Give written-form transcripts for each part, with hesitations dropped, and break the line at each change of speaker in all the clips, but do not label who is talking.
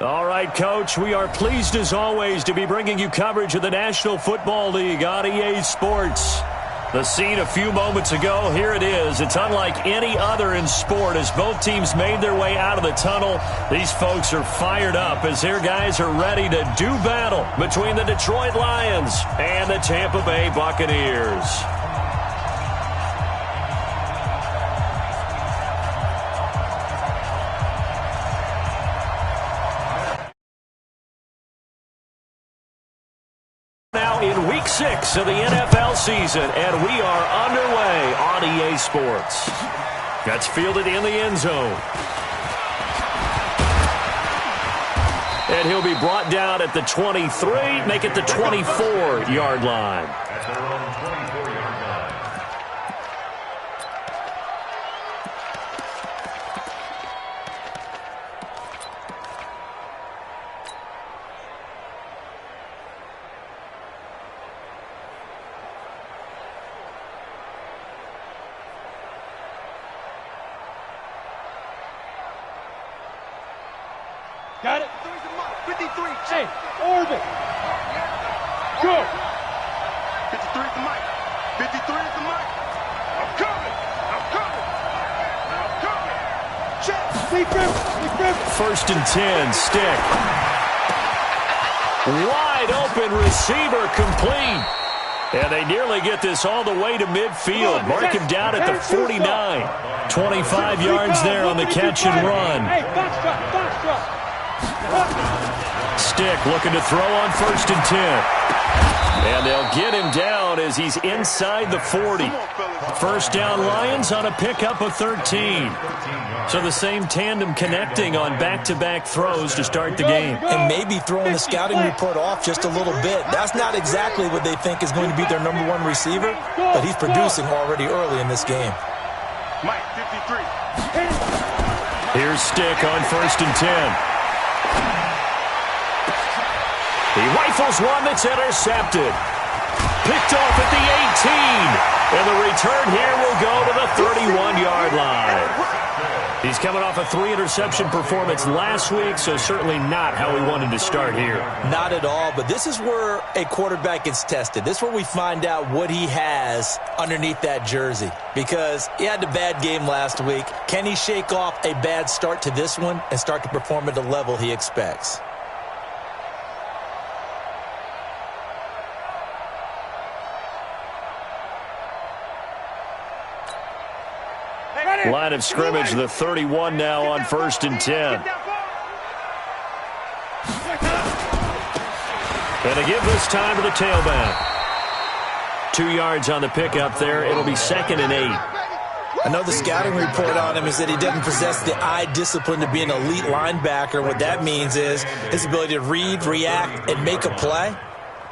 All right, Coach, we are pleased as always to be bringing you coverage of the National Football League on EA Sports. The scene a few moments ago, here it is. It's unlike any other in sport as both teams made their way out of the tunnel. These folks are fired up as their guys are ready to do battle between the Detroit Lions and the Tampa Bay Buccaneers. Now in Week 6 of the NFL season, and we are underway on EA Sports. That's fielded in the end zone. And he'll be brought down at the 23, make it the 24-yard line.
At their own 24-yard line.
Got it? 53. Hey, orbit. Go.
53 is the mic. 53 is the mic. I'm coming. I'm coming. I'm coming. Check.
Deep river.
First and 10, Stick. Wide open receiver complete. And they nearly get this all the way to midfield. Mark him down at the 49. 25 yards there on the catch and run.
Hey, foxtrot.
Stick looking to throw on first and 10. And they'll get him down as he's inside the 40. First down Lions on a pickup of 13. So the same tandem connecting on back-to-back throws to start the game.
And maybe throwing the scouting report off just a little bit. That's not exactly what they think is going to be their number one receiver, but he's producing already early in this game.
Mike, 53.
Here's Stick on first and 10. He rifles one that's intercepted. Picked off at the 18. And the return here will go to the 31-yard line. He's coming off a 3-interception performance last week, so certainly not how we wanted to start here.
Not at all, but this is where a quarterback gets tested. This is where we find out what he has underneath that jersey. Because he had a bad game last week. Can he shake off a bad start to this one and start to perform at the level he expects?
Line of scrimmage, the 31 now on first and 10. And they give this time to the tailback. 2 yards on the pickup there. It'll be second and 8.
I know the scouting report on him is that he doesn't possess the eye discipline to be an elite linebacker. What that means is his ability to read, react, and make a play.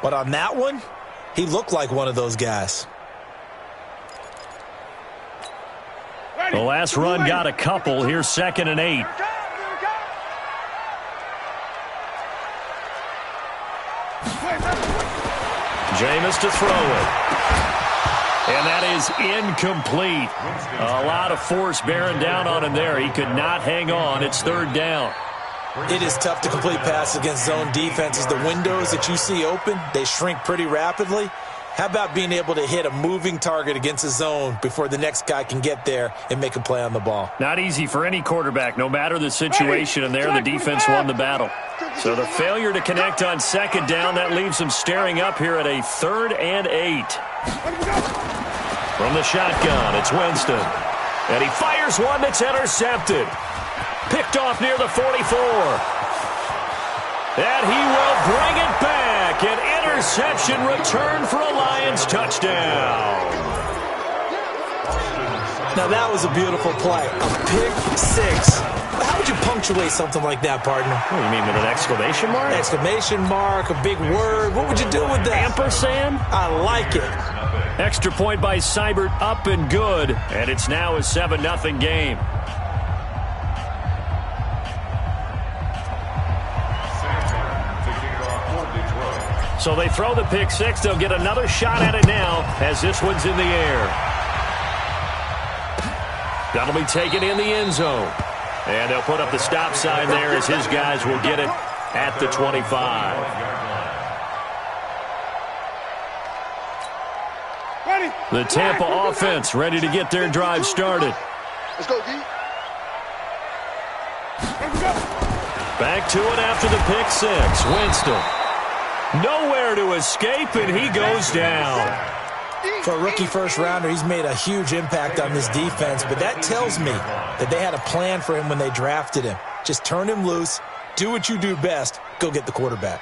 But on that one, he looked like one of those guys.
The last run got a couple. Here's second and 8. Jameis to throw it. And that is incomplete. A lot of force bearing down on him there. He could not hang on. It's third down.
It is tough to complete passes against zone defenses. The windows that you see open, they shrink pretty rapidly. How about being able to hit a moving target against a zone before the next guy can get there and make a play on the ball?
Not easy for any quarterback, no matter the situation, and there the defense won the battle. So the failure to connect on second down, that leaves them staring up here at a 3rd and 8. From the shotgun, it's Winston. And he fires one that's intercepted. Picked off near the 44. And he will bring it back. An interception return for a Lions touchdown.
Now that was a beautiful play. A pick six. How would you punctuate something like that, partner?
What do you mean, with an exclamation mark?
Exclamation mark, a big word. What would you do with that?
Ampersand?
I like it.
Extra point by Seibert, up and good. And it's now a 7-0 game. So they throw the pick six. They'll get another shot at it now as this one's in the air. That'll be taken in the end zone. And they'll put up the stop sign there as his guys will get it at the 25.
Ready.
The Tampa offense ready to get their drive started.
Let's go, D.
Back to it after the pick six. Winston. Nowhere to escape, and he goes down.
For a rookie first-rounder, he's made a huge impact on this defense, but that tells me that they had a plan for him when they drafted him. Just turn him loose, do what you do best, go get the quarterback.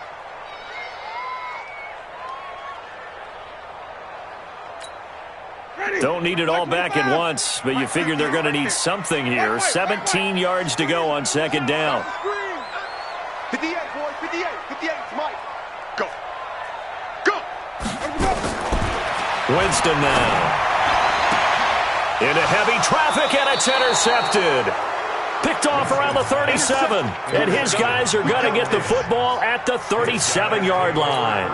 Don't need it all back at once, but you figure they're going to need something here. 17 yards to go on second down.
58, boy, 58, 58, Mike. Go. Go.
Winston now. Into heavy traffic, and it's intercepted. Picked off around the 37, and his guys are going to get the football at the 37-yard line.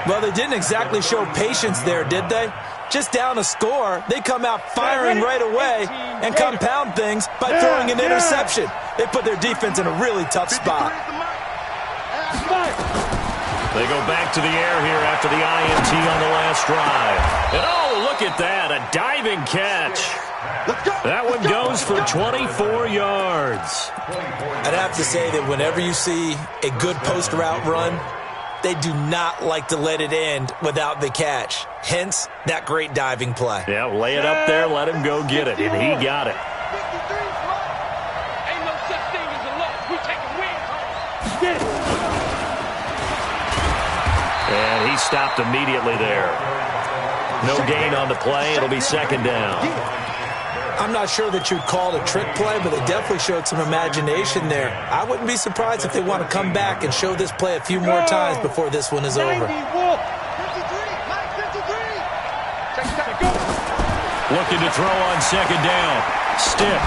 Well, they didn't exactly show patience there, did they? Just down a score, they come out firing right away and compound things by throwing an interception. They put their defense in a really tough spot.
They go back to the air here after the INT on the last drive. And oh, look at that, a diving catch. That one goes for 24 yards.
I'd have to say that whenever you see a good post route run, they do not like to let it end without the catch. Hence, that great diving play.
Yeah, lay it up there, let him go get it, and he got it.
Ain't no such thing as a loss. We taking wins home. Get it.
And he stopped immediately there. No gain on the play. It'll be second down.
I'm not sure that you'd call it a trick play, but they definitely showed some imagination there. I wouldn't be surprised if they want to come back and show this play a few more times before this one is over.
53, Mike 53.
Looking to throw on second down. Stiff.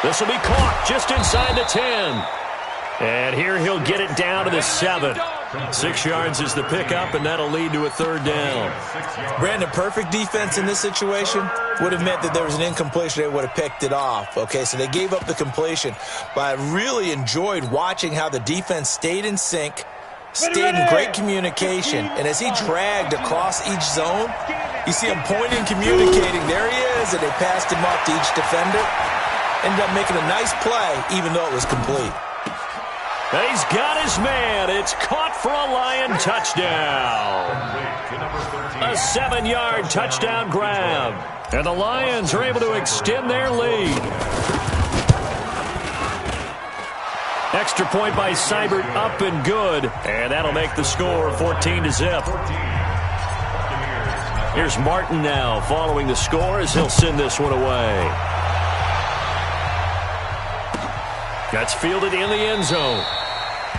This will be caught just inside the 10. And here he'll get it down to the 7. 6 yards is the pickup, and that'll lead to a third down.
Brandon, perfect defense in this situation would have meant that there was an incompletion. They would have picked it off. Okay, so they gave up the completion. But I really enjoyed watching how the defense stayed in sync, stayed in great communication. And as he dragged across each zone, you see him pointing, communicating. There he is, and they passed him off to each defender. Ended up making a nice play, even though it was complete.
He's got his man. It's caught for a Lion touchdown. A 7-yard touchdown grab. And the Lions are able to extend their lead. Extra point by Seibert, up and good. And that'll make the score 14-0. Here's Martin now following the score as he'll send this one away. That's fielded in the end zone.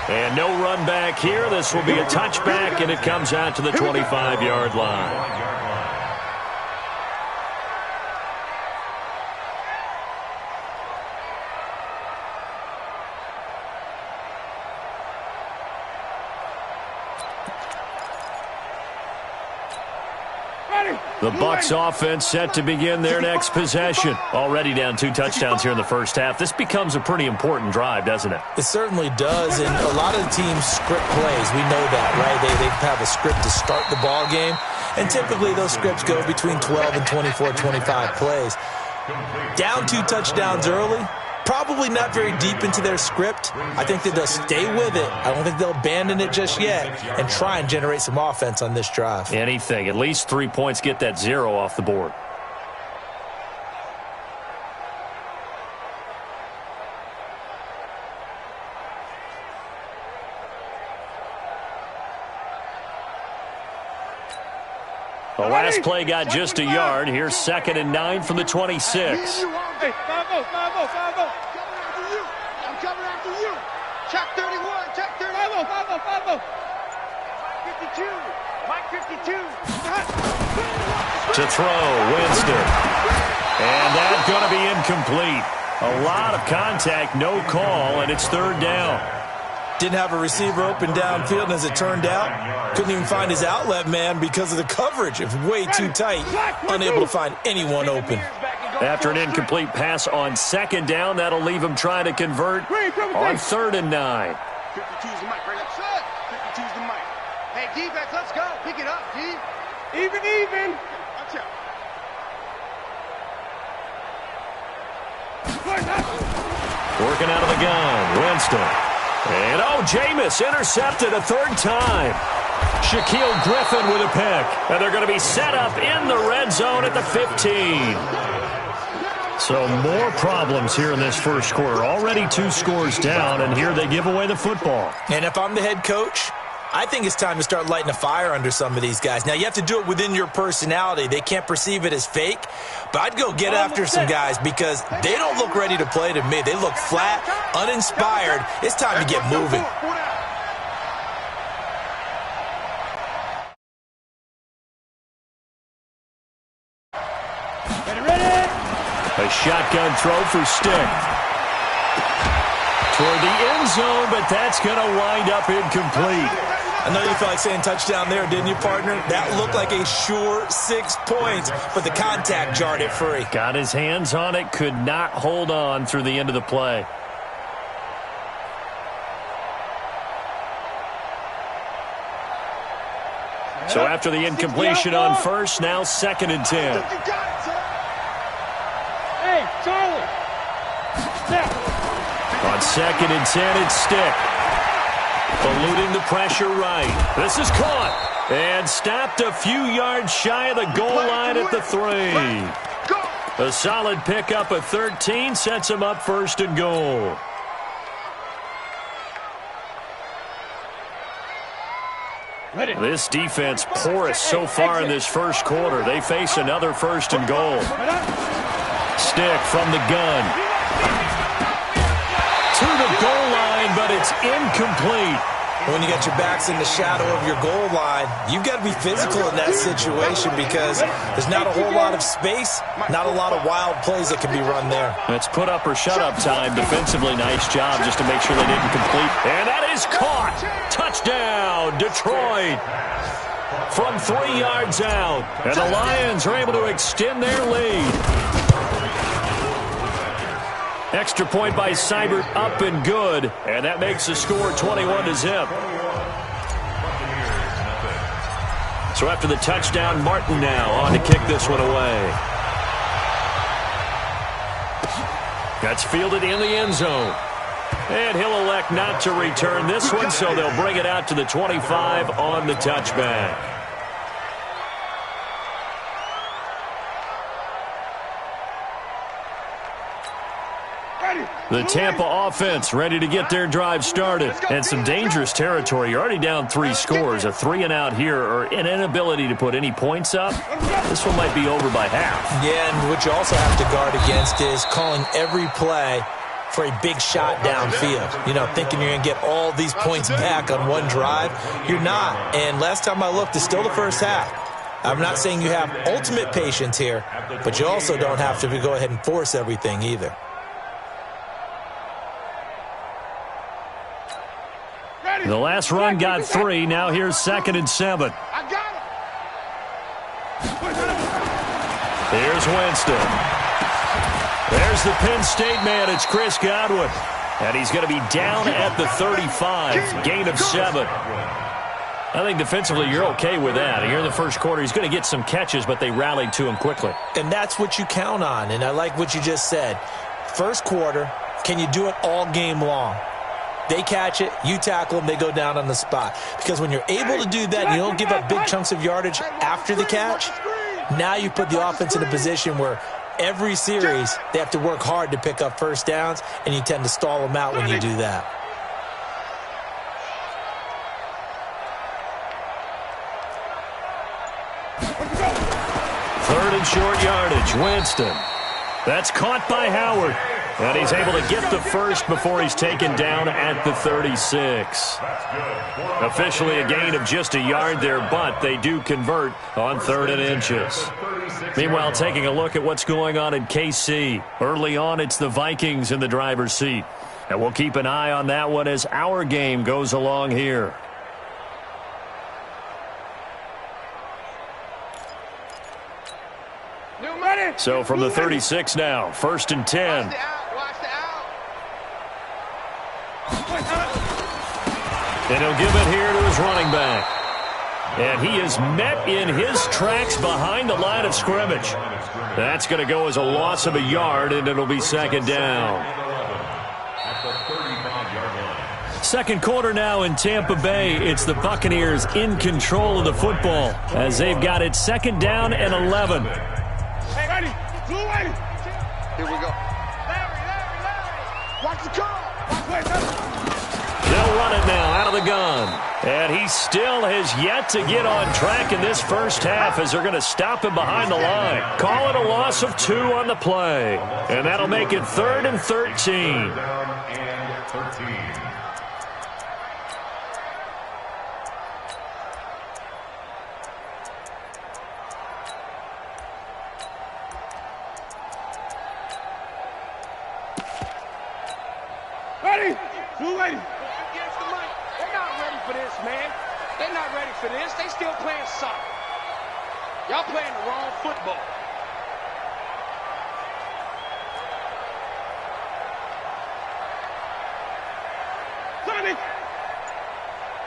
And no run back here. This will be a touchback, and it comes out to the 25-yard line. The Bucs offense set to begin their next possession. Already down 2 touchdowns here in the first half. This becomes a pretty important drive, doesn't it?
It certainly does, and a lot of the teams script plays. We know that, right? They have a script to start the ball game, and typically those scripts go between 12 and 24, 25 plays. Down 2 touchdowns early, probably not very deep into their script. I think that they'll stay with it. I don't think they'll abandon it just yet and try and generate some offense on this drive.
Anything. At least 3 points, get that 0 off the board. The last play got just a yard. Here's 2nd and 9 from the 26.
Hey, 5-0, 5-0, 5-0.
I'm coming after you. Check 31, check 31.
5-0, 5-0.
52, Mike 52.
To throw, Winston. And that's going to be incomplete. A lot of contact, no call, and it's 3rd down.
Didn't have a receiver open downfield, and as it turned out, couldn't even find his outlet man because of the coverage. It's way too tight, unable to find anyone open.
Back and go
After an incomplete pass on second down, that'll leave him trying to convert on 3rd and 9.
52's the mic, right up. 52's the mic. Hey, defense, let's go. Pick it up, D. Even. Watch out.
Working out of the gun, Winston. And, Jameis intercepted a 3rd time. Shaquille Griffin with a pick. And they're going to be set up in the red zone at the 15. So more problems here in this first quarter. Already 2 scores down, and here they give away the football.
And if I'm the head coach, I think it's time to start lighting a fire under some of these guys. Now, you have to do it within your personality. They can't perceive it as fake. But I'd go get after some guys because they don't look ready to play to me. They look flat, uninspired. It's time to get moving.
A shotgun throw for Stick. Toward the end zone, but that's going to wind up incomplete.
I know you felt like saying touchdown there, didn't you, partner? That looked like a sure 6 points, but the contact jarred it free.
Got his hands on it, could not hold on through the end of the play. So after the incompletion on first, now 2nd and 10.
Hey, Charlie.
On 2nd and 10, it's Stick. Eluding the pressure right. This is caught. And stopped a few yards shy of the goal line at the 3. A solid pickup of 13 sets him up 1st and goal. This defense porous so far in this first quarter. They face another 1st and goal. Stick from the gun. To the goal line, but it's incomplete.
When you got your backs in the shadow of your goal line, you've got to be physical in that situation because there's not a whole lot of space, not a lot of wild plays that can be run there.
It's put up or shut up time. Defensively, nice job just to make sure they didn't complete. And that is caught. Touchdown, Detroit. From 3 yards out. And the Lions are able to extend their lead. Extra point by Seibert, up and good. And that makes the score 21-0. So after the touchdown, Martin now on to kick this one away. That's fielded in the end zone. And he'll elect not to return this one, so they'll bring it out to the 25 on the touchback. The Tampa offense ready to get their drive started. And some dangerous territory. You're already down 3 scores. A 3 and out here, or an inability to put any points up. This one might be over by half.
Yeah, and what you also have to guard against is calling every play for a big shot downfield. You know, thinking you're going to get all these points back on one drive. You're not. And last time I looked, it's still the first half. I'm not saying you have ultimate patience here, but you also don't have to go ahead and force everything either.
The last run got 3. Now here's 2nd and 7.
I got it.
Here's Winston. There's the Penn State man. It's Chris Godwin. And he's going to be down at the 35. Gain of 7. I think defensively you're okay with that. Here in the first quarter, he's going to get some catches, but they rallied to him quickly.
And that's what you count on. And I like what you just said. First quarter, can you do it all game long? They catch it, you tackle them, they go down on the spot. Because when you're able to do that and you don't give up big chunks of yardage after the catch, now you put the offense in a position where every series they have to work hard to pick up first downs, and you tend to stall them out when you do that.
Third and short yardage, Winston. That's caught by Howard. And he's able to get the first before he's taken down at the 36. Officially a gain of just a yard there, but they do convert on 3rd and inches. Meanwhile, taking a look at what's going on in KC. Early on, it's the Vikings in the driver's seat. And we'll keep an eye on that one as our game goes along here.
New money.
So from the 36 now, 1st and 10.
Watch the out.
And he'll give it here to his running back. And he is met in his tracks behind the line of scrimmage. That's going to go as a loss of a yard, and it'll be 2nd down. Second quarter now in Tampa Bay. It's the Buccaneers in control of the football as they've got it 2nd down and 11.
Hey, ready. Blue ready. Here we go. Larry. Watch the call.
They'll run it now out of the gun. And he still has yet to get on track in this first half as they're going to stop him behind the line. Call it a loss of 2 on the play. And that'll make it 3rd and 13.
Ready. Blue ready. They're not ready for this, man. They're not ready for this. They still playing soccer. Y'all playing the wrong football. Sonny!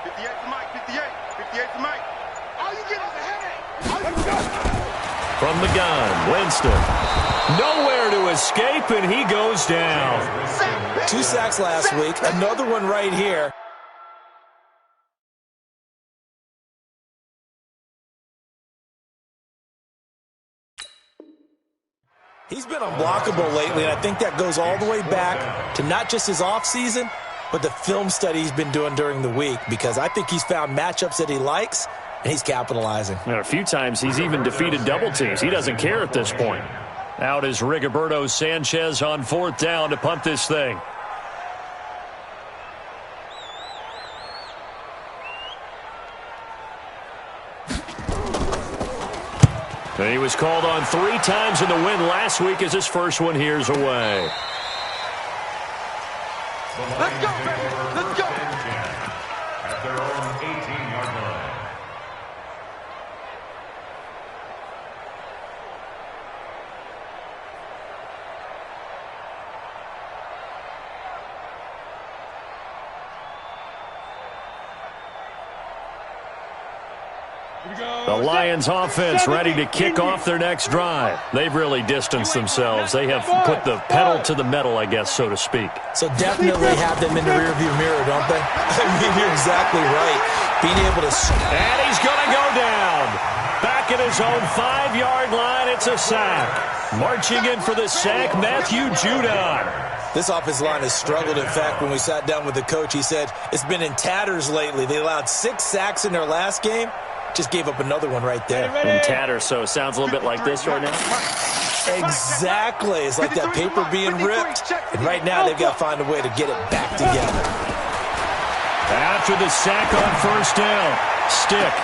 58 to Mike, 58. 58 to Mike. All you get is a headache. Let's go.
From the gun, Winston. Nowhere to escape, and he goes down.
2 sacks last week. Another one right here. He's been unblockable lately, and I think that goes all the way back to not just his offseason, but the film study he's been doing during the week, because I think he's found matchups that he likes, and he's capitalizing.
And a few times he's even defeated double teams. He doesn't care at this point. Out is Rigoberto Sanchez on 4th down to punt this thing. And he was called on 3 times in the win last week as his first one here's away.
Let's go, baby. Let's go.
At their own 18-yard line.
The Lions offense ready to kick off their next drive. They've really distanced themselves. They have put the pedal to the metal, I guess, so to speak.
So definitely have them in the rearview mirror, don't they? I mean, you're exactly right. Being able to...
And he's going to go down. Back at his own 5-yard line, it's a sack. Marching in for the sack, Matthew Judon.
This offensive line has struggled. In fact, when we sat down with the coach, he said it's been in tatters lately. They allowed 6 sacks in their last game. Just gave up another one right there.
In tatters, so it sounds a little bit like this right now.
Exactly. It's like that paper being ripped. And right now, they've got to find a way to get it back together.
After the sack on 1st down, Stick.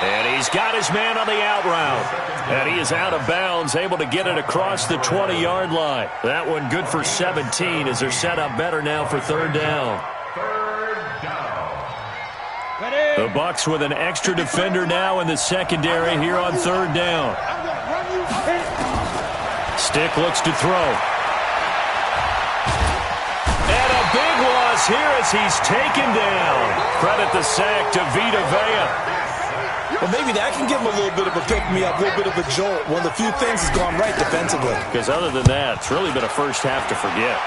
And he's got his man on the out route. And he is out of bounds, able to get it across the 20-yard line. That one good for 17 as they're set up better now for 3rd down. The Bucs with an extra defender now in the secondary here on 3rd down. Stick looks to throw. And a big loss here as he's taken down. Credit the sack to Vita Vea.
Well, maybe that can give him a little bit of a pick-me-up, a little bit of a jolt. One of the few things has gone right defensively.
Because other than that, it's really been a first half to forget.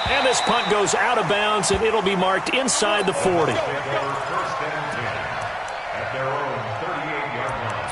And this punt goes out of bounds, and it'll be marked inside the 40.
At their own 38-yard line.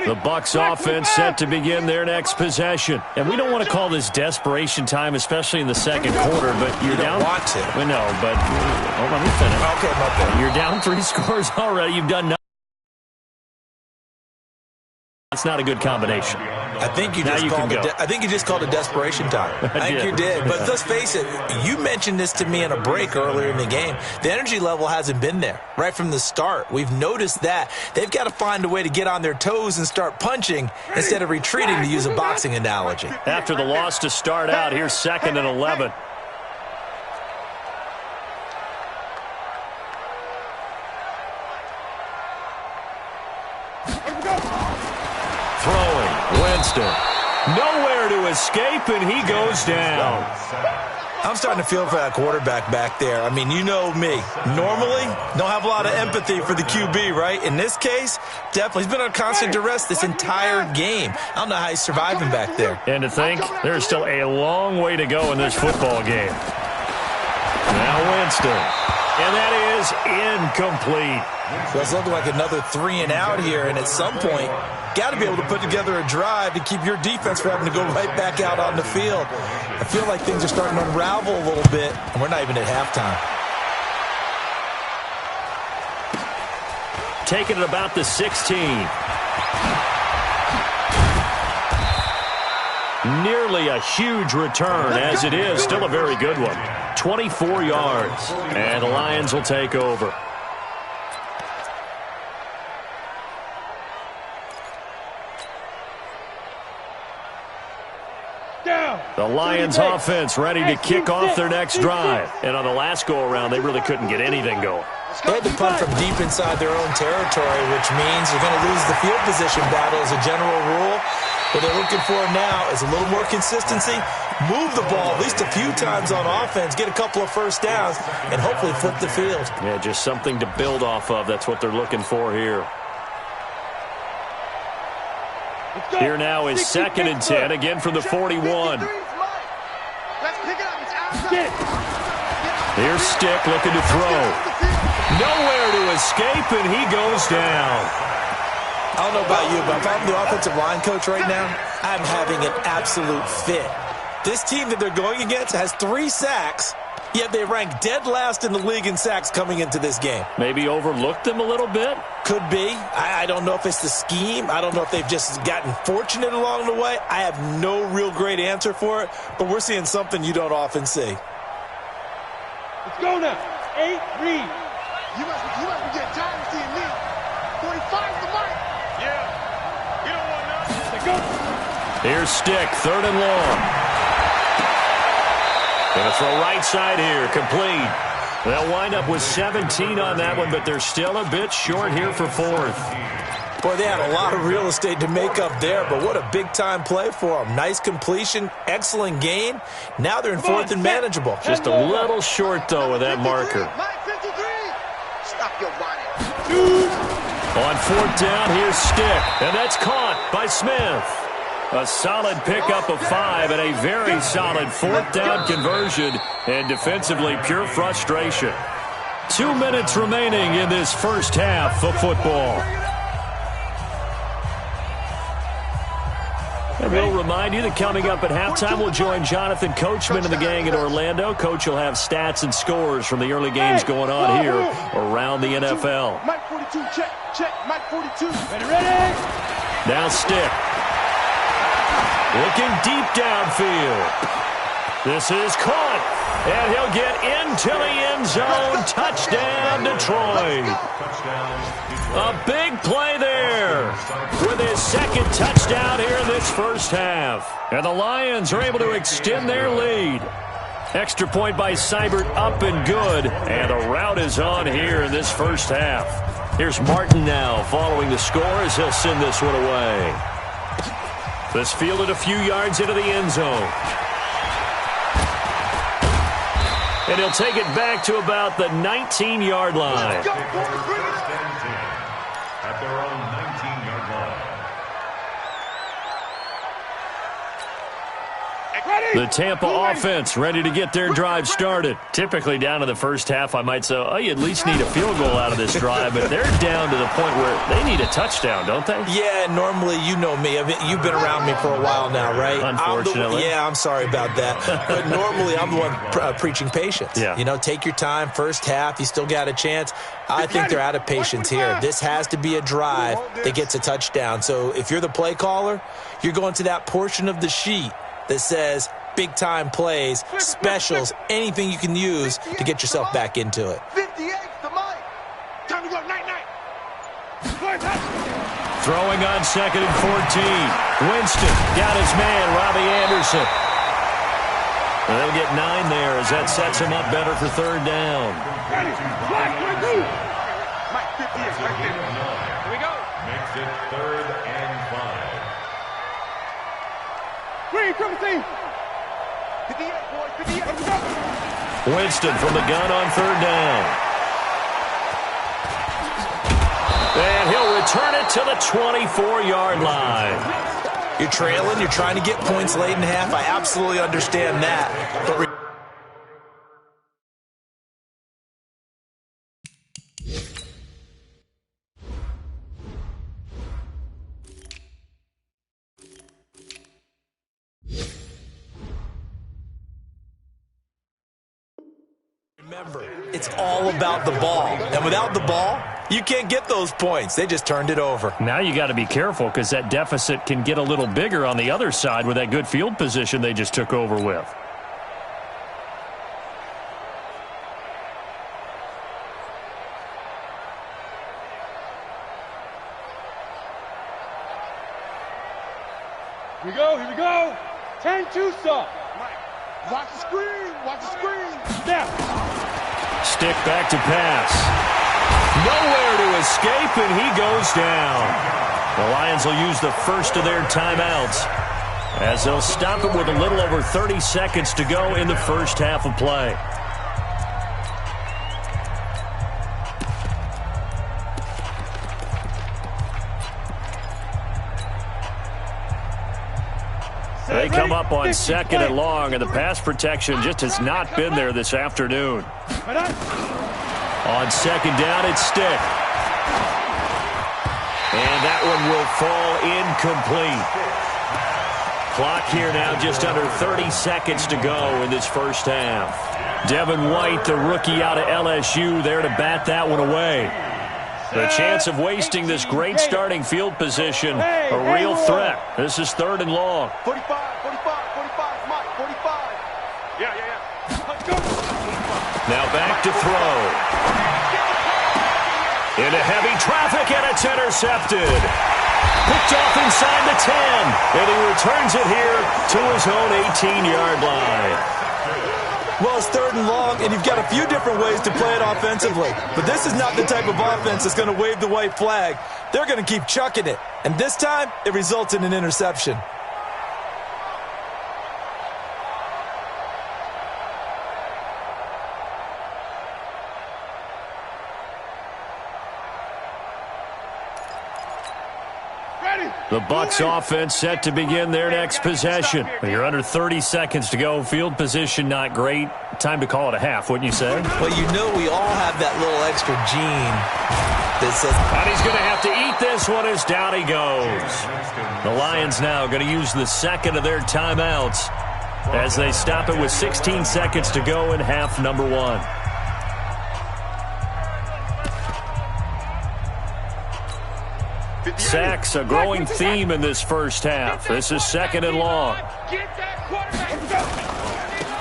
The Bucs offense set to begin their next possession. And we don't want to call this desperation time, especially in the second quarter, but you're down.
Want to.
We know, but let me finish.
Okay, my bad.
You're down 3 scores already. You've done nothing. That's not a good combination.
I think you just called a desperation time. I think you did. But let's face it, you mentioned this to me in a break earlier in the game. The energy level hasn't been there right from the start. We've noticed that. They've got to find a way to get on their toes and start punching instead of retreating, to use a boxing analogy.
After the loss to start out, here's 2nd and 11. Throwing, Winston. Nowhere to escape, and he goes down.
I'm starting to feel for that quarterback back there. I mean, you know me. Normally, don't have a lot of empathy for the QB, right? In this case, definitely. He's been under constant duress this entire game. I don't know how he's surviving back there.
And to think, there's still a long way to go in this football game. Now Winston. And that is incomplete.
So it's looking like another 3 and out here, and at some point, got to be able to put together a drive to keep your defense from having to go right back out on the field. I feel like things are starting to unravel a little bit, and we're not even at halftime.
Taking it about the 16. Nearly a huge return, as it is. Still a very good one. 24 yards, and the Lions will take over. The Lions offense ready to kick off their next drive. And on the last go-around, they really couldn't get anything going.
They had to punt from deep inside their own territory, which means you're going to lose the field position battle as a general rule. What they're looking for now is a little more consistency, move the ball at least a few times on offense, get a couple of first downs, and hopefully flip the field.
Yeah, just something to build off of. That's what they're looking for here. Here now is 2nd and 10, again from the 41. Here's Stick looking to throw. Nowhere to escape, and he goes down.
I don't know about you, but if I'm the offensive line coach right now, I'm having an absolute fit. This team that they're going against has 3 sacks, yet they rank dead last in the league in sacks coming into this game.
Maybe overlooked them a little bit?
Could be. I don't know if it's the scheme. I don't know if they've just gotten fortunate along the way. I have no real great answer for it, but we're seeing something you don't often see.
Let's go now. 8, read.
You must be getting tired of seeing me. 45 is the mark. Yeah. You don't want none.
Let's go.
Here's Stick, 3rd and long. Gonna throw right side here, complete. They'll wind up with 17 on that one, but they're still a bit short here for 4th.
Boy, they had a lot of real estate to make up there, but what a big-time play for them. Nice completion, excellent gain. Now they're in 4th and manageable.
Just a little short, though, with that marker.
Stop your body.
On 4th down, here's Stick, and that's caught by Smith. A solid pickup of 5 and a very solid 4th down conversion, and defensively pure frustration. 2 minutes remaining in this first half of football. And we'll remind you that coming up at halftime, we'll join Jonathan Coachman and the gang in Orlando. Coach will have stats and scores from the early games going on here around the NFL.
Mike 42, check, check, Mike 42.
Ready?
Now Stick. Looking deep downfield. This is caught, and he'll get into the end zone. Touchdown, Detroit. A big play there with his 2nd touchdown here in this first half. And the Lions are able to extend their lead. Extra point by Seibert, up and good. And the route is on here in this first half. Here's Martin now following the score as he'll send this one away. This fielded a few yards into the end zone. And he'll take it back to about the 19-yard line.
At their own 19-yard line.
Ready?
The Tampa offense ready to get their drive started. Typically down to the first half, I might say, oh, you at least need a field goal out of this drive, but they're down to the point where they need a touchdown, don't they?
Yeah, normally, you know me. I mean, you've been around me for a while now, right?
Unfortunately.
I'm sorry about that. But normally, I'm the one preaching patience.
Yeah.
You know, take your time. First half, you still got a chance. I think they're out of patience here. This has to be a drive that gets a touchdown. So if you're the play caller, you're going to that portion of the sheet that says big-time plays, specials, anything you can use to get yourself back into it.
58's the mic. Time to go, night-night.
Throwing on 2nd and 14. Winston got his man, Robbie Anderson. They'll get 9 there as that sets him up better for 3rd down.
Mike, 58 right there.
Here we go.
Makes it 3rd and 5.
Green, come see.
58, boy, 58.
Winston from the gun on 3rd down. And he'll return it to the 24-yard line.
You're trailing. You're trying to get points late in half. I absolutely understand that. But remember, it's all about the ball. And without the ball, you can't get those points. They just turned it over.
Now you got to be careful because that deficit can get a little bigger on the other side with that good field position they just took over with.
Here we go, here we go. 10-2 stop.
Mike, watch the screen, watch the screen.
Snap.
Stick back to pass. Nowhere to escape, and he goes down. The Lions will use the first of their timeouts as they'll stop it with a little over 30 seconds to go in the first half of play. They come up on 2nd and long, and the pass protection just has not been there this afternoon. On 2nd down, it's Stick. And that one will fall incomplete. Clock here now just under 30 seconds to go in this first half. Devin White, the rookie out of LSU, there to bat that one away. The chance of wasting this great starting field position, a real threat. This is 3rd and long.
45, Mike, 45. Yeah. Let's go.
Now back to throw. Into heavy traffic, and it's intercepted. Picked off inside the 10, and he returns it here to his own 18-yard line.
Well, it's 3rd and long, and you've got a few different ways to play it offensively. But this is not the type of offense that's going to wave the white flag. They're going to keep chucking it. And this time, it results in an interception.
The Bucs offense set to begin their next possession. You're under 30 seconds to go. Field position not great. Time to call it a half, wouldn't you say?
Well, you know we all have that little extra gene that says...
And he's going to have to eat this one as down he goes. The Lions now going to use the 2nd of their timeouts as they stop it with 16 seconds to go in half number 1. Sacks, a growing theme in this first half. This is 2nd and long.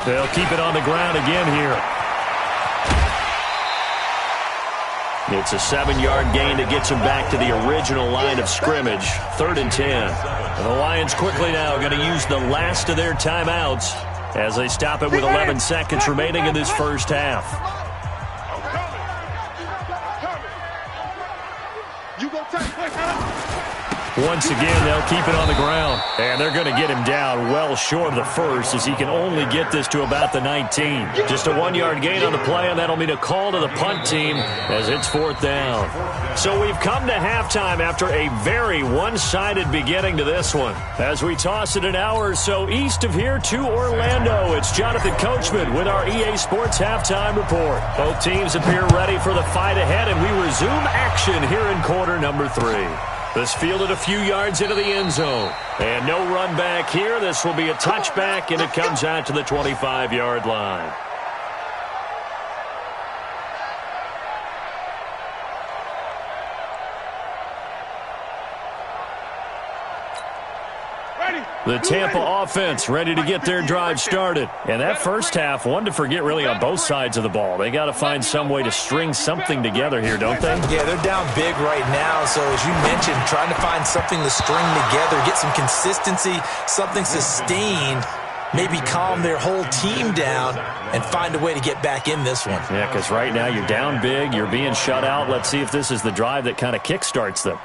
They'll keep it on the ground again here. It's a 7-yard gain that gets him back to the original line of scrimmage. 3rd and 10. The Lions quickly now going to use the last of their timeouts as they stop it with 11 seconds remaining in this first half. Once again, they'll keep it on the ground. And they're going to get him down well short of the first, as he can only get this to about the 19. Just a 1-yard gain on the play, and that'll mean a call to the punt team as it's 4th down. So we've come to halftime after a very one-sided beginning to this one. As we toss it an hour or so east of here to Orlando, it's Jonathan Coachman with our EA Sports Halftime Report. Both teams appear ready for the fight ahead, and we resume action here in quarter number 3. This fielded a few yards into the end zone. And no run back here. This will be a touchback, and it comes out to the 25-yard line. The Tampa offense ready to get their drive started. And that first half, one to forget really on both sides of the ball. They got to find some way to string something together here, don't they?
Yeah, they're down big right now. So as you mentioned, trying to find something to string together, get some consistency, something sustained, maybe calm their whole team down and find a way to get back in this one.
Yeah, because right now you're down big, you're being shut out. Let's see if this is the drive that kind of kickstarts them.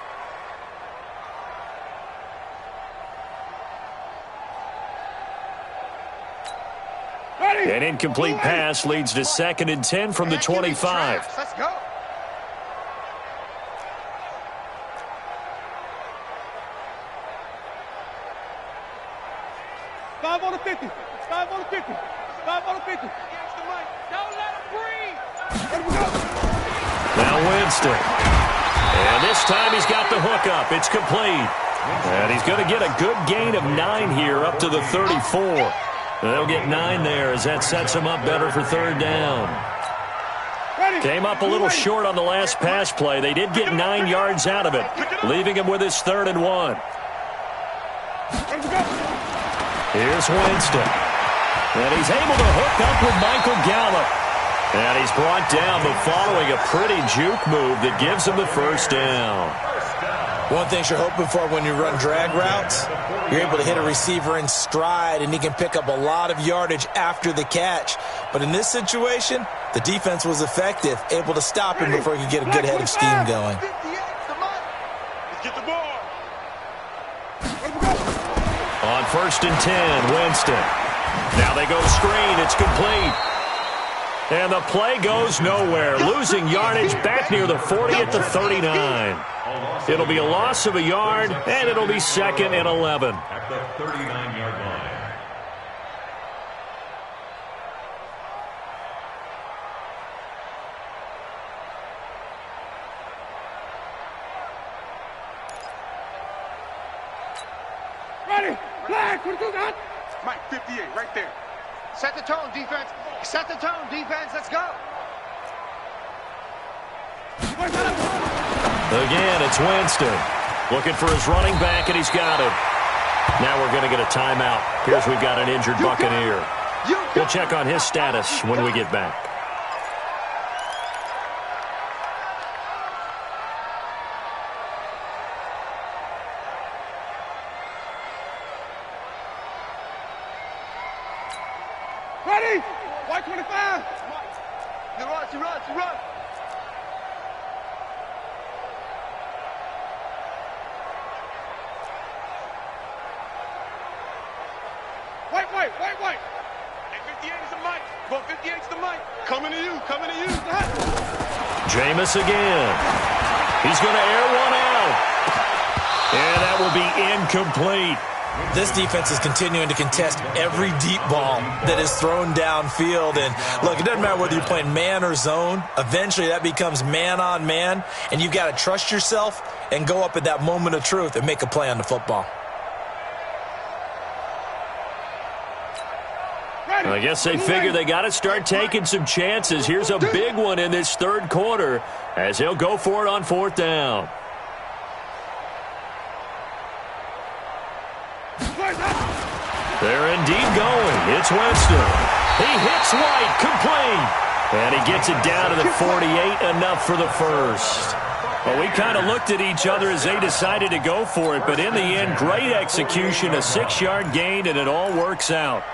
An incomplete pass leads to 2nd and 10 from the 25.
Let's go.
Five on the 50. 5 on the 50. 5 on the 50. Don't let him breathe.
Now Winston. And this time he's got the hook up. It's complete. And he's going to get a good gain of 9 here up to the 34. They'll get 9 there as that sets him up better for 3rd down. Came up a little short on the last pass play. They did get 9 yards out of it, leaving him with his 3rd and 1. Here's Winston. And he's able to hook up with Michael Gallup. And he's brought down, but following a pretty juke move that gives him the 1st down.
One thing you're hoping for when you run drag routes, you're able to hit a receiver in stride, and he can pick up a lot of yardage after the catch. But in this situation, the defense was effective, able to stop him before he could get a good head of steam going.
Let's get the ball.
On 1st and 10, Winston. Now they go screen. It's complete. And the play goes nowhere, losing yardage back near the 40 at the 39. It'll be a loss of a yard, and it'll be 2nd and 11.
At the 39-yard line.
Ready. Flag. What do you got?
Mike, 58, right there. Set the tone, defense. Set the tone, defense. Let's go.
Again, it's Winston. Looking for his running back, and he's got it. Now we're going to get a timeout. Here's we've got an injured Buccaneer. We'll check on his status when we get back.
Ready. White 25.
He runs. White. Hey, 58 is the mic. Well, 58 is the mic. Coming to you.
Jameis again. He's going to air one out. And that will be incomplete.
This defense is continuing to contest every deep ball that is thrown downfield. And, look, it doesn't matter whether you're playing man or zone. Eventually, that becomes man-on-man, and you've got to trust yourself and go up at that moment of truth and make a play on the football.
I guess they figure they got to start taking some chances. Here's a big one in this 3rd quarter as he'll go for it on 4th down. They're indeed going. It's Winston. He hits White, complete. And he gets it down to the 48, enough for the 1st. Well, we kind of looked at each other as they decided to go for it, but in the end, great execution, a 6-yard gain, and it all works out.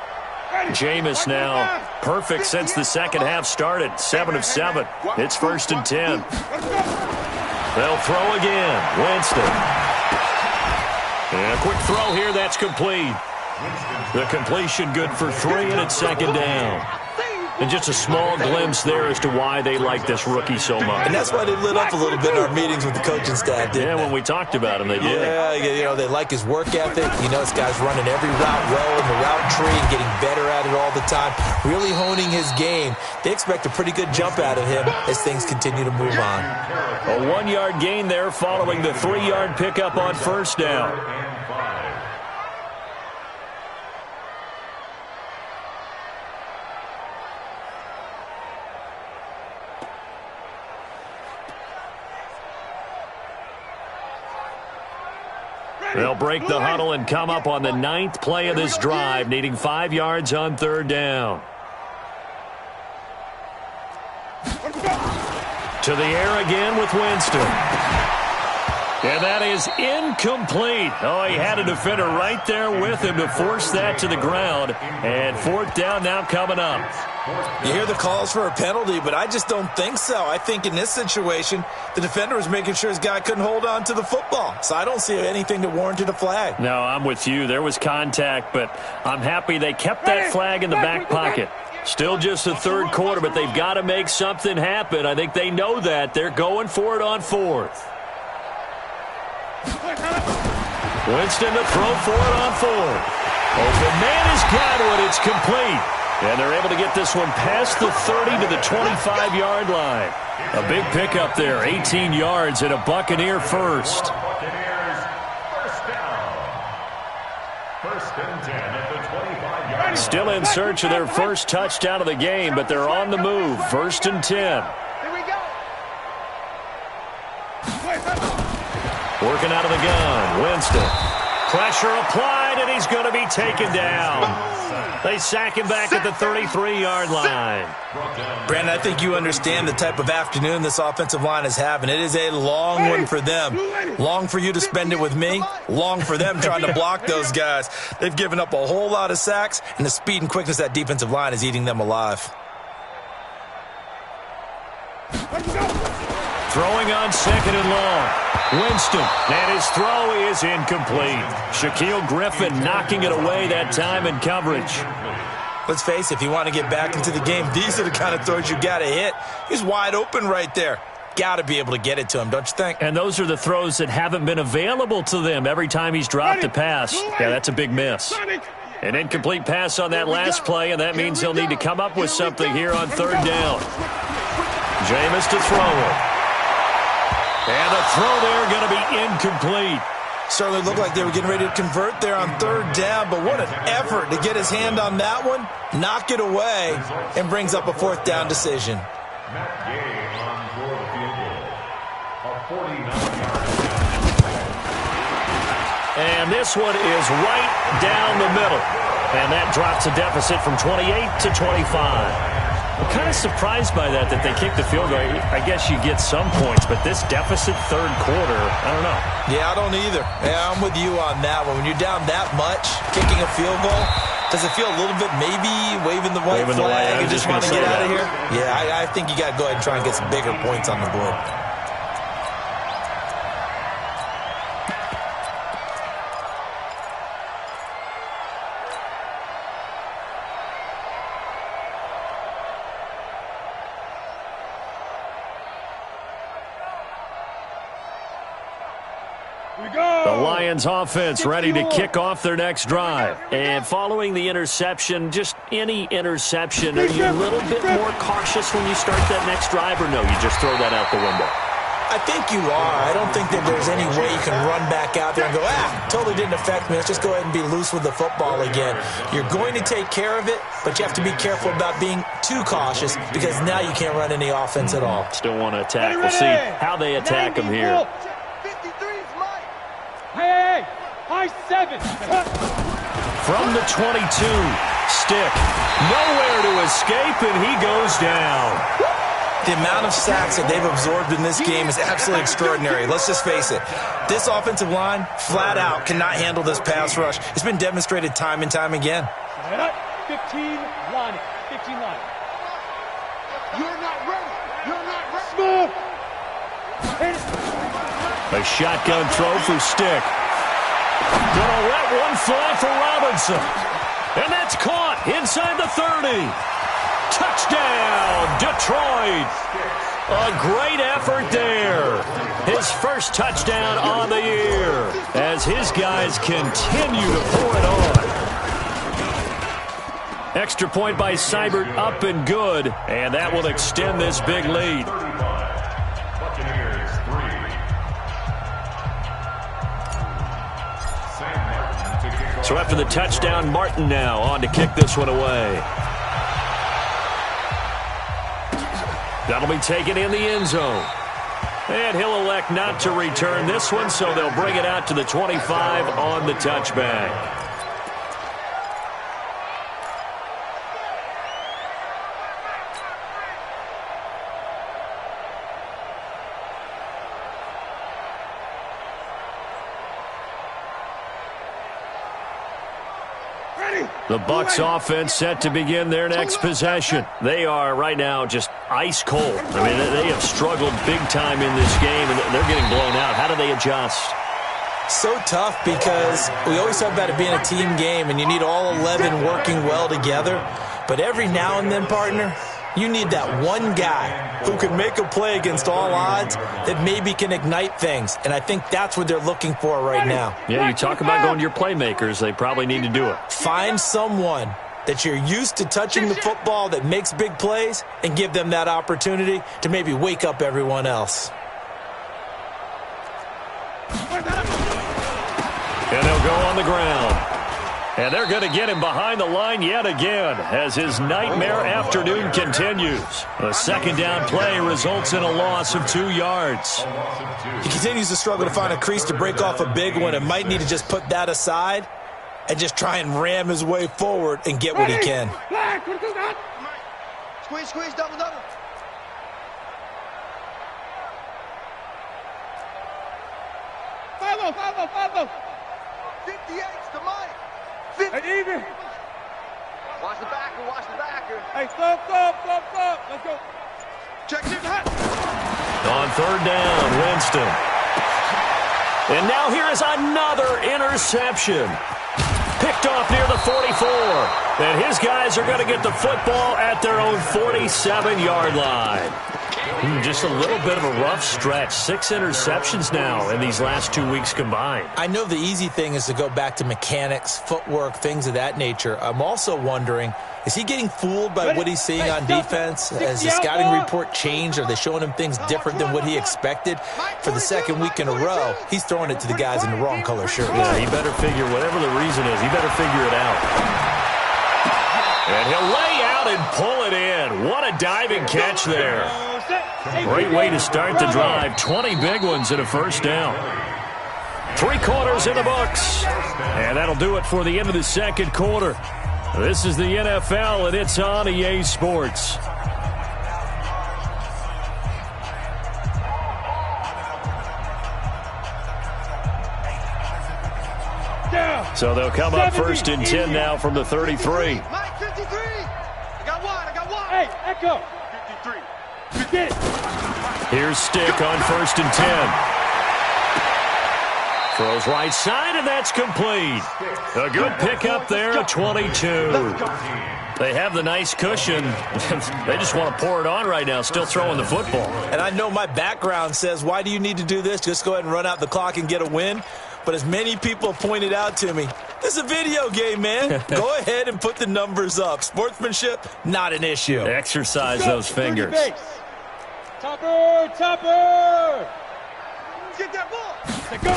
Jameis now perfect since the 2nd half started, 7 of 7. It's 1st and 10. They'll throw again. Winston. And a quick throw here, that's complete. The completion good for 3, and it's second down. And just a small glimpse there as to why they like this rookie so much.
And that's why they lit up a little bit in our meetings with the coaching staff, didn't they?
When we talked about him, they did.
Yeah, they like his work ethic. This guy's running every route well in the route tree and getting better at it all the time, really honing his game. They expect a pretty good jump out of him as things continue to move on.
A 1-yard gain there following the 3-yard pickup on first down. They'll break the huddle and come up on the 9th play of this drive, needing 5 yards on third down. To the air again with Winston. And that is incomplete. Oh, he had a defender right there with him to force that to the ground. And fourth down now coming up.
You hear the calls for a penalty, but I just don't think so. I think in this situation, the defender was making sure his guy couldn't hold on to the football. So I don't see anything that warranted a flag.
No, I'm with you. There was contact, but I'm happy they kept that flag in the back pocket. Still just the third quarter, but they've got to make something happen. I think they know that. They're going for it on fourth. Winston to throw for it on fourth. Open man has got it. It's complete. And they're able to get this one past the 30 to the 25-yard line. A big pickup there, 18 yards and a Buccaneer first.
Buccaneers, first down. First and 10 at the 25-yard line.
Still in search of their first touchdown of the game, but they're on the move. First and 10.
Here we go.
Working out of the gun, Winston. Pressure applied, and he's going to be taken down. They sack him back at the 33-yard line.
Brandon, I think you understand the type of afternoon this offensive line is having. It is a long one for them. Long for you to spend it with me. Long for them trying to block those guys. They've given up a whole lot of sacks, and the speed and quickness of that defensive line is eating them alive.
Throwing on second and long. Winston, and his throw is incomplete. Shaquille Griffin knocking it away that time in coverage.
Let's face it, if you want to get back into the game, these are the kind of throws you got to hit. He's wide open right there. Got to be able to get it to him, don't you think?
And those are the throws that haven't been available to them every time he's dropped a pass. Yeah, that's a big miss. An incomplete pass on that last play, and that means he'll need to come up with something here on third down. Jameis to throw it. And the throw there going to be incomplete.
Certainly looked like they were getting ready to convert there on third down, but what an effort to get his hand on that one, knock it away, and brings up a fourth down decision.
Matt Gay on for the field goal. A 49-yard.
And this one is right down the middle. And that drops a deficit from 28 to 25. I'm kind of surprised by that they kicked the field goal. I guess you get some points, but this deficit third quarter, I don't know.
Yeah, I don't either. Yeah, I'm with you on that one. When you're down that much, kicking a field goal, does it feel a little bit maybe waving the white flag and just want to get out of here? Yeah, I think you got to go ahead and try and get some bigger points on the board.
The Lions offense ready to kick off their next drive. And following the interception, just any interception, are you a little bit more cautious when you start that next drive, or no, you just throw that out the window?
I think you are. I don't think that there's any way you can run back out there and go, totally didn't affect me. Let's just go ahead and be loose with the football again. You're going to take care of it, but you have to be careful about being too cautious because now you can't run any offense at all.
Still want to attack. We'll see how they attack him here.
Hey, high 7.
From the 22, Stick. Nowhere to escape, and he goes down.
The amount of sacks that they've absorbed in this game is absolutely extraordinary. Let's just face it. This offensive line, flat out, cannot handle this pass rush. It's been demonstrated time and time again.
15 line. 15 line.
You're not ready. You're not ready.
Smooth.
A shotgun throw for Stick. Gonna let one fly for Robinson. And that's caught inside the 30. Touchdown, Detroit. A great effort there. His first touchdown on the year as his guys continue to pour it on. Extra point by Seibert, up and good, and that will extend this big lead.
Buccaneers 3.
So after the touchdown, Martin now on to kick this one away. That'll be taken in the end zone. And he'll elect not to return this one, so they'll bring it out to the 25 on the touchback. The Bucs offense set to begin their next possession. They are right now just ice cold. I mean, they have struggled big time in this game, and they're getting blown out. How do they adjust?
So tough because we always talk about it being a team game, and you need all 11 working well together. But every now and then, partner, you need that one guy who can make a play against all odds that maybe can ignite things. And I think that's what they're looking for right now.
Yeah, you talk about going to your playmakers. They probably need to do it.
Find someone that you're used to touching the football that makes big plays and give them that opportunity to maybe wake up everyone else.
And they'll go on the ground. And they're going to get him behind the line yet again as his nightmare afternoon continues. A second down play results in a loss of 2 yards.
He continues to struggle to find a crease to break off a big one and might need to just put that aside and just try and ram his way forward and get what he can.
Squeeze, squeeze, double, double.
Follow.
58's to Mike.
Hey, even.
Watch the backer, watch the backer.
Hey, stop. Let's go.
Check it out.
On third down, Winston. And now here is another interception. Picked off near the 44. And his guys are going to get the football at their own 47-yard line. Just a little bit of a rough stretch. 6 interceptions now in these last 2 weeks combined.
I know the easy thing is to go back to mechanics, footwork, things of that nature. I'm also wondering, is he getting fooled by what he's seeing on defense? Has the scouting report changed? Are they showing him things different than what he expected? For the second week in a row, he's throwing it to the guys in the wrong color shirts.
Yeah, he better figure, whatever the reason is, he better figure it out. And he'll lay out and pull it in. What a diving catch there. Great way to start the drive. 20 big ones and a first down. 3 quarters in the books. And that'll do it for the end of the second quarter. This is the NFL, and it's on EA Sports. So they'll come up first and 10 now from the 33.
Mike, 53. I got one.
Hey, Echo.
53.
You get it.
Here's Stick on first and 10. Throws right side, and that's complete. A good pickup there at 22. They have the nice cushion. They just want to pour it on right now, still throwing the football.
And I know my background says, why do you need to do this? Just go ahead and run out the clock and get a win. But as many people pointed out to me, this is a video game, man. Go ahead and put the numbers up. Sportsmanship, not an issue.
Exercise those fingers.
Topper.
Get that ball.
Let's go.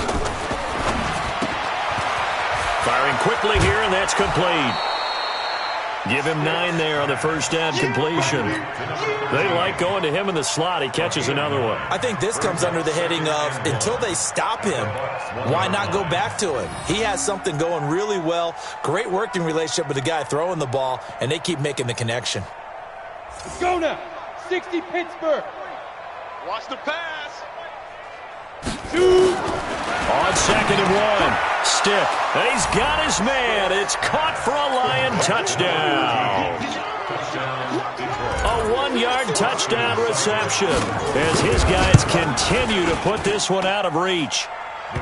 Firing quickly here, and that's complete. Give him 9 there on the first down completion. They like going to him in the slot. He catches another one.
I think this comes under the heading of, until they stop him, why not go back to it? He has something going really well. Great working relationship with the guy throwing the ball, and they keep making the connection.
Let's go now. 60 Pittsburgh.
Watch the pass.
2.
On second and 1, Stick. And he's got his man. It's caught for a Lion touchdown. A 1-yard touchdown reception as his guys continue to put this one out of reach.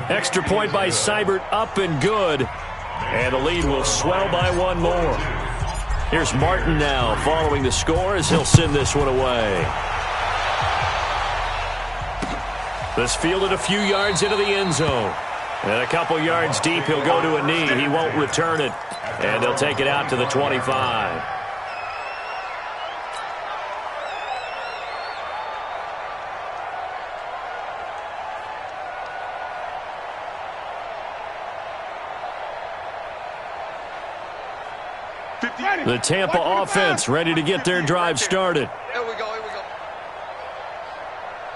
Extra point by Seibert, up and good. And the lead will swell by one more. Here's Martin now following the score as he'll send this one away. This fielded a few yards into the end zone. And a couple yards deep, he'll go to a knee. He won't return it. And they'll take it out to the 25. The Tampa offense ready to get their drive started.
Here we go, here we go.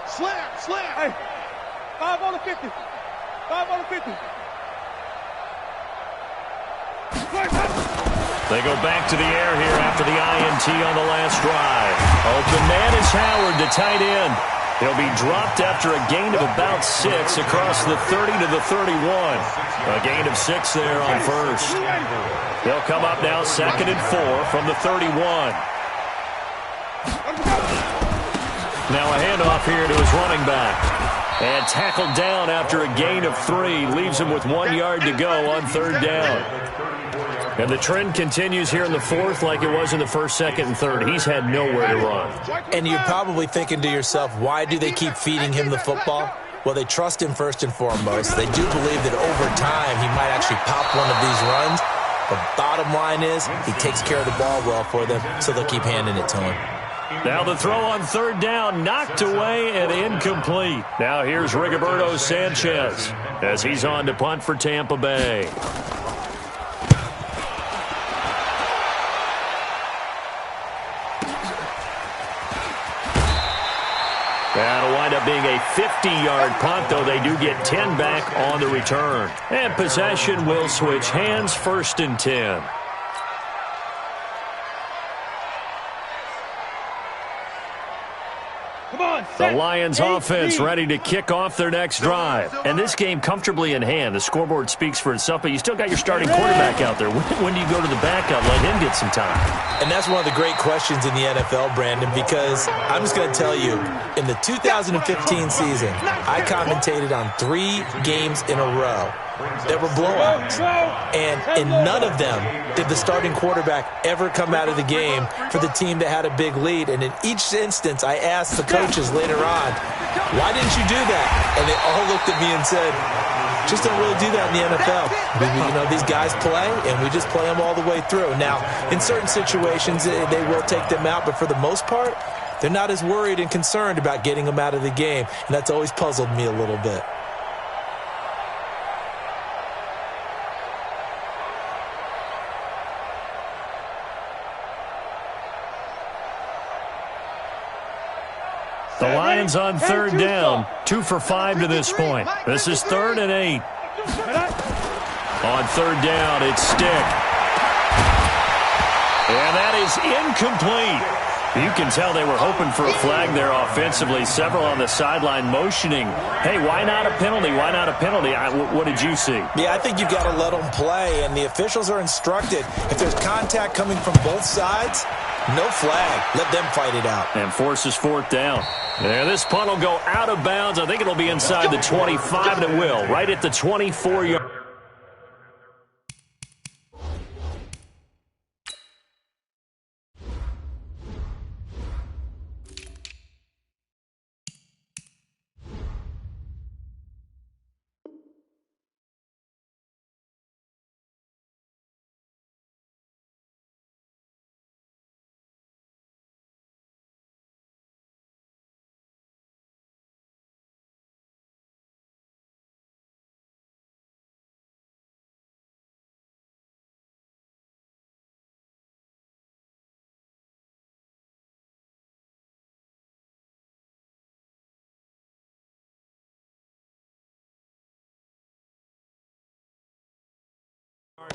Slam, slam. Hey, 5 on the 50. 5 on the 50.
They go back to the air here after the INT on the last drive. Open man is Howard, the tight end. He'll be dropped after a gain of about 6 across the 30 to the 31. A gain of 6 there on first. They'll come up now 2nd and 4 from the 31. Now a handoff here to his running back. And tackled down after a gain of 3. Leaves him with 1 yard to go on 3rd down. And the trend continues here in the 4th like it was in the 1st, 2nd, and 3rd. He's had nowhere to run.
And you're probably thinking to yourself, why do they keep feeding him the football? Well, they trust him first and foremost. They do believe that over time he might actually pop one of these runs. The bottom line is he takes care of the ball well for them, so they'll keep handing it to him.
Now the throw on 3rd down, knocked away and incomplete. Now here's Rigoberto Sanchez as he's on to punt for Tampa Bay. That'll wind up being a 50-yard punt, though they do get 10 back on the return. And possession will switch hands, 1st and 10. The Lions offense ready to kick off their next drive. And this game comfortably in hand. The scoreboard speaks for itself, but you still got your starting quarterback out there. When do you go to the backup, let him get some time?
And that's one of the great questions in the NFL, Brandon, because I'm just going to tell you, in the 2015 season, I commentated on 3 games in a row that were blowouts. And in none of them did the starting quarterback ever come out of the game for the team that had a big lead. And in each instance, I asked the coaches later on, why didn't you do that? And they all looked at me and said, just don't really do that in the NFL. These guys play, and we just play them all the way through. Now, in certain situations, they will take them out, but for the most part, they're not as worried and concerned about getting them out of the game. And that's always puzzled me a little bit.
The Lions on 3rd down, 2 for 5 to this point. This is 3rd and 8. On 3rd down, it's Stick. And that is incomplete. You can tell they were hoping for a flag there offensively. Several on the sideline motioning, hey, why not a penalty? Why not a penalty? What did you see?
Yeah, I think you've got to let them play, and the officials are instructed. If there's contact coming from both sides, no flag. Let them fight it out.
And forces 4th down. And this punt will go out of bounds. I think it'll be inside the 25, and it will, right at the 24-yard.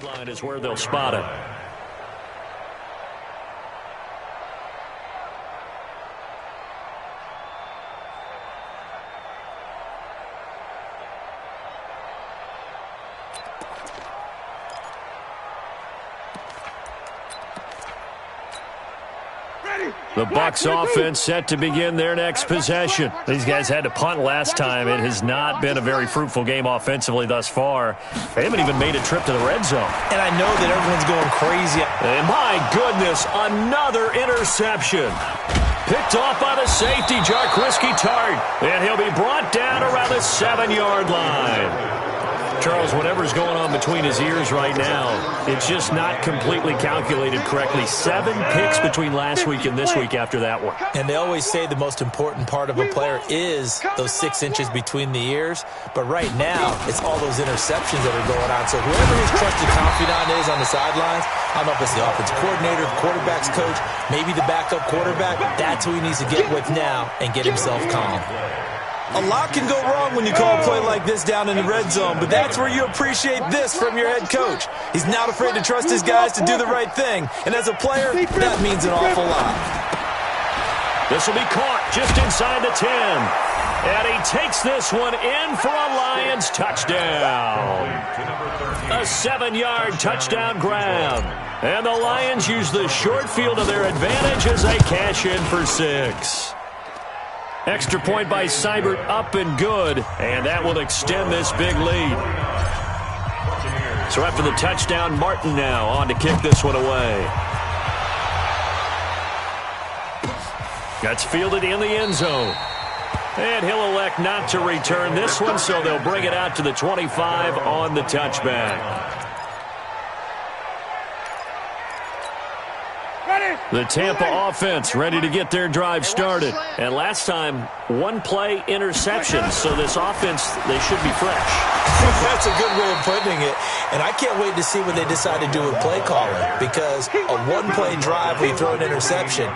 Line is where they'll spot it. The Bucs offense set to begin their next possession. These guys had to punt last time. It has not been a very fruitful game offensively thus far. They haven't even made a trip to the red zone.
And I know that everyone's going crazy.
And my goodness, another interception. Picked off by the safety, Jaquiski Tartt. And he'll be brought down around the 7-yard line. Charles, whatever's going on between his ears right now, it's just not completely calculated correctly. 7 picks between last week and this week after that one.
And they always say the most important part of a player is those 6 inches between the ears. But right now, it's all those interceptions that are going on. So whoever his trusted confidant is on the sidelines, I don't know if it's the offensive coordinator, the quarterback's coach, maybe the backup quarterback, that's who he needs to get with now and get himself calm. A lot can go wrong when you call a play like this down in the red zone, but that's where you appreciate this from your head coach. He's not afraid to trust his guys to do the right thing, and as a player, that means an awful lot.
This will be caught just inside the 10, and he takes this one in for a Lions touchdown. A 7-yard touchdown grab, and the Lions use the short field to their advantage as they cash in for 6. Extra point by Seibert, up and good, and that will extend this big lead. So after the touchdown, Martin now on to kick this one away. That's fielded in the end zone. And he'll elect not to return this one, so they'll bring it out to the 25 on the touchback. The Tampa offense ready to get their drive started. And last time, 1-play interception. So this offense, they should be fresh.
That's a good way of putting it. And I can't wait to see what they decide to do with play calling. Because a 1-play drive where you throw an interception,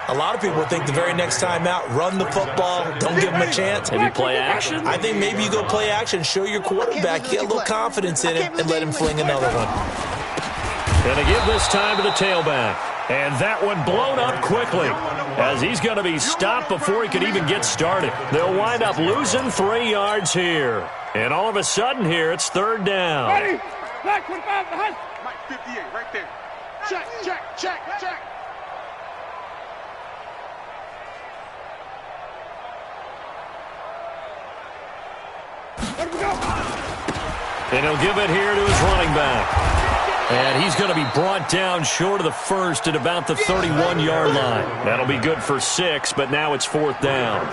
a lot of people think the very next time out, run the football, don't give them a chance.
Maybe play action?
I think maybe you go play action, show your quarterback, get a little confidence in him, and let him fling another one.
And to give this time to the tailback. And that one blown up quickly as he's going to be stopped before he could even get started. They'll wind up losing 3 yards here. And all of a sudden here, it's 3rd down.
Ready? Black 25 behind.
Mike 58 right there. Check, check, check, check.
Where do we go?
And he'll give it here to his running back. And he's going to be brought down short of the first at about the 31-yard line. That'll be good for 6, but now it's 4th down.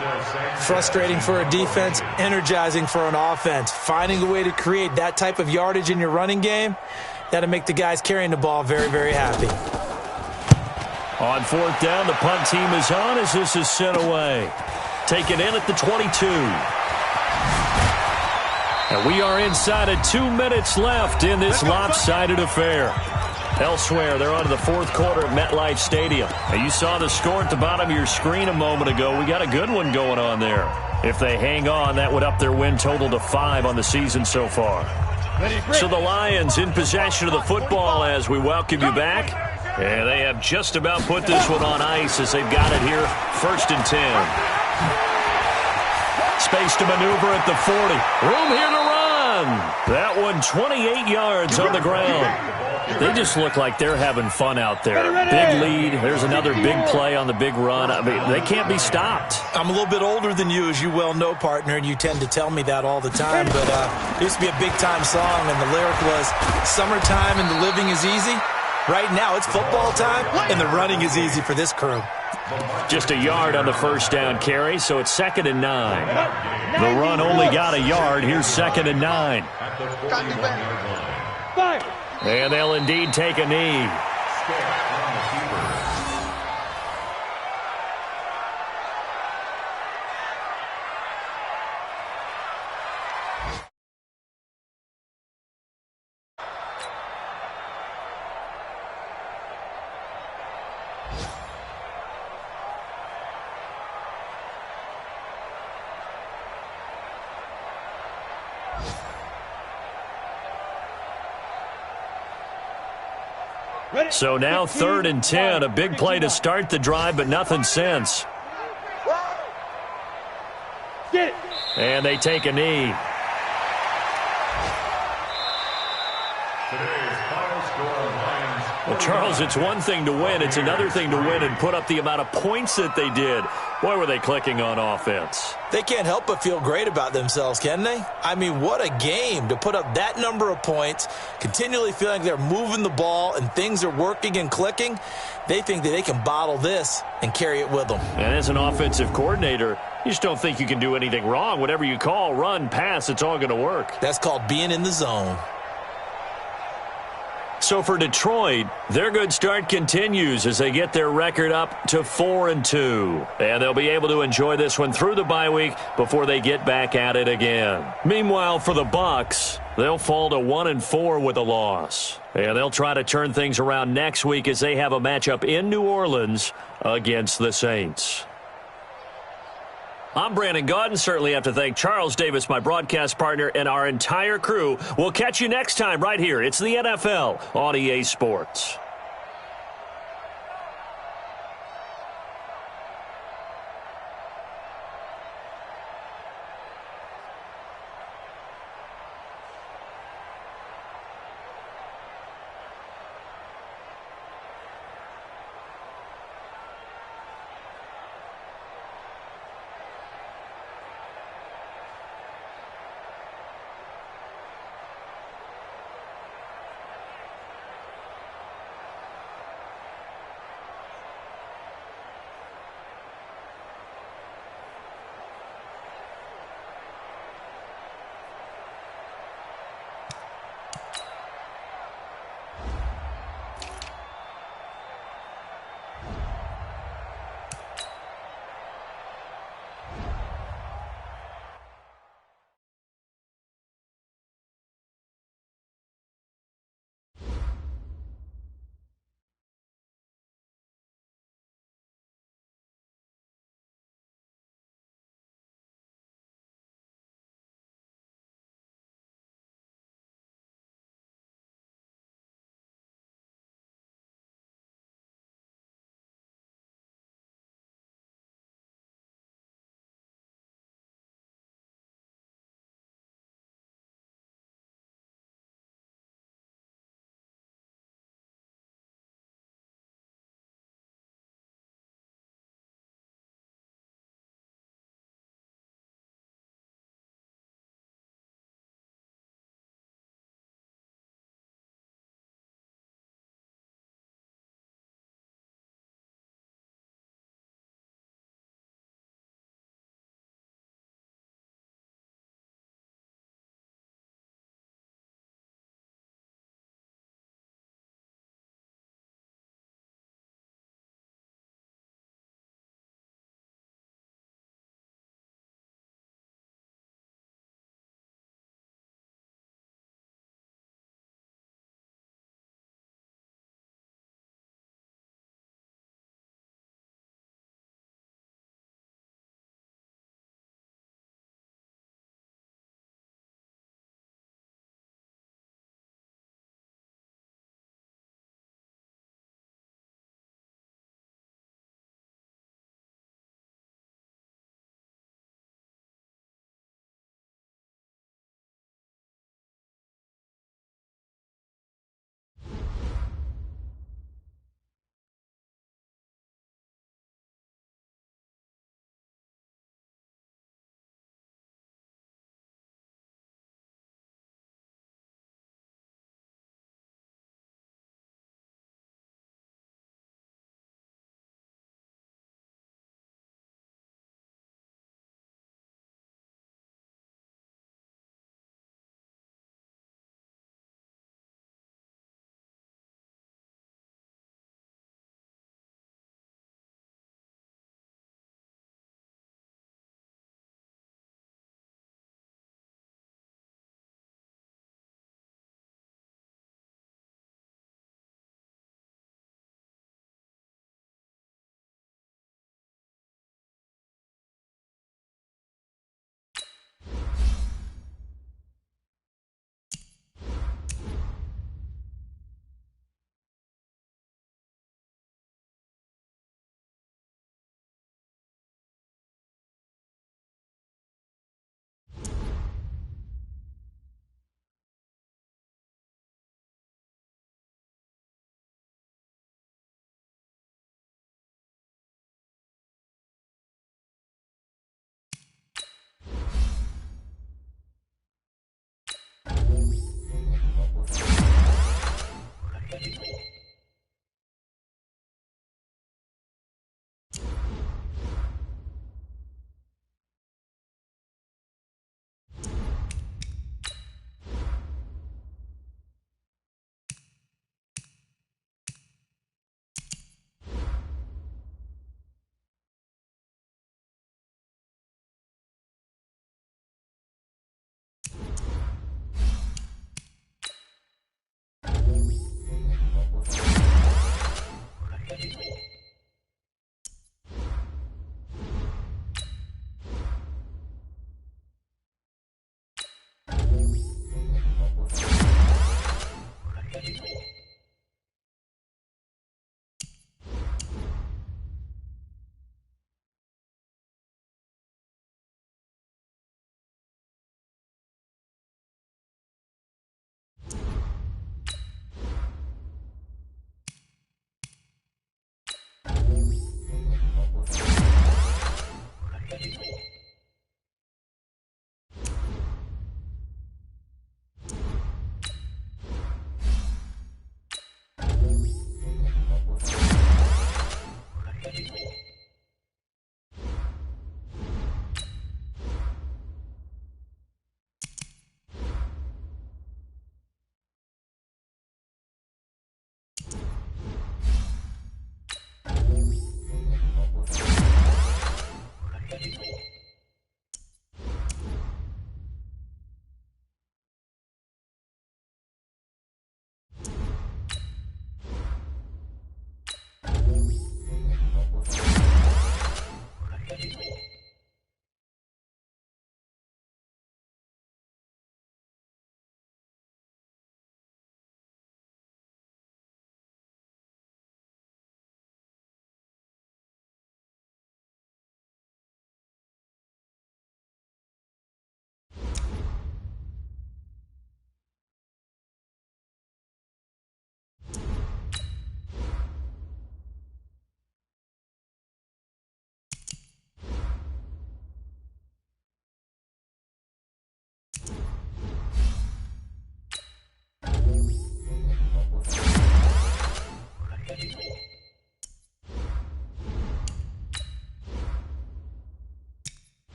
Frustrating for a defense, energizing for an offense. Finding a way to create that type of yardage in your running game, that'll make the guys carrying the ball very, very happy.
On 4th down, the punt team is on as this is sent away. Taken in at the 22. And we are inside of 2 minutes left in this lopsided affair. Elsewhere, they're on to the 4th quarter at MetLife Stadium. Now, you saw the score at the bottom of your screen a moment ago. We got a good one going on there. If they hang on, that would up their win total to 5 on the season so far. So the Lions in possession of the football as we welcome you back. And they have just about put this one on ice as they've got it here, 1st and 10. Space to maneuver at the 40. Room here to run. That one 28 yards on the ground. They just look like they're having fun out there. Big lead. There's another big play on the big run. I mean, they can't be stopped.
I'm a little bit older than you, as you well know, partner, and you tend to tell me that all the time. But it used to be a big-time song, and the lyric was, "Summertime and the living is easy." Right now, it's football time, and the running is easy for this crew.
Just a yard on the 1st down carry, so it's 2nd and 9. The run only got a yard. Here's 2nd and 9. And they'll indeed take a knee. So now 3rd and 10, a big play to start the drive, but nothing since. And they take a knee. Well, Charles, it's one thing to win. It's another thing to win and put up the amount of points that they did. Boy, were they clicking on offense.
They can't help but feel great about themselves, can they? I mean, what a game to put up that number of points, continually feeling they're moving the ball and things are working and clicking. They think that they can bottle this and carry it with them.
And as an offensive coordinator, you just don't think you can do anything wrong. Whatever you call, run, pass, it's all going to work.
That's called being in the zone.
So for Detroit, their good start continues as they get their record up to 4-2. And they'll be able to enjoy this one through the bye week before they get back at it again. Meanwhile, for the Bucs, they'll fall to 1-4 with a loss. And they'll try to turn things around next week as they have a matchup in New Orleans against the Saints. I'm Brandon Gaudin. Certainly have to thank Charles Davis, my broadcast partner, and our entire crew. We'll catch you next time right here. It's the NFL on EA Sports.